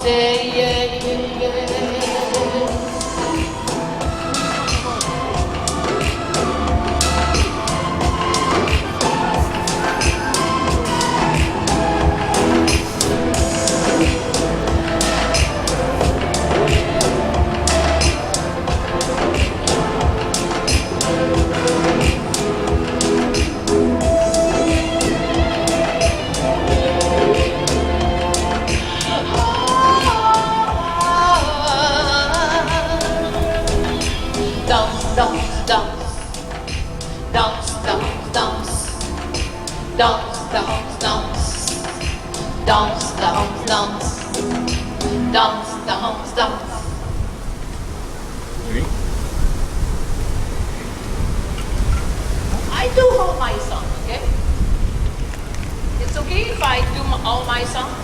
Say yeah, yeah, yeah. Dance, dance, dance, dance, dance, dance, dance, dance, dance, dance, dance, dance, dance, dance, dance. I do all my songs, okay? It's okay if I do all my songs?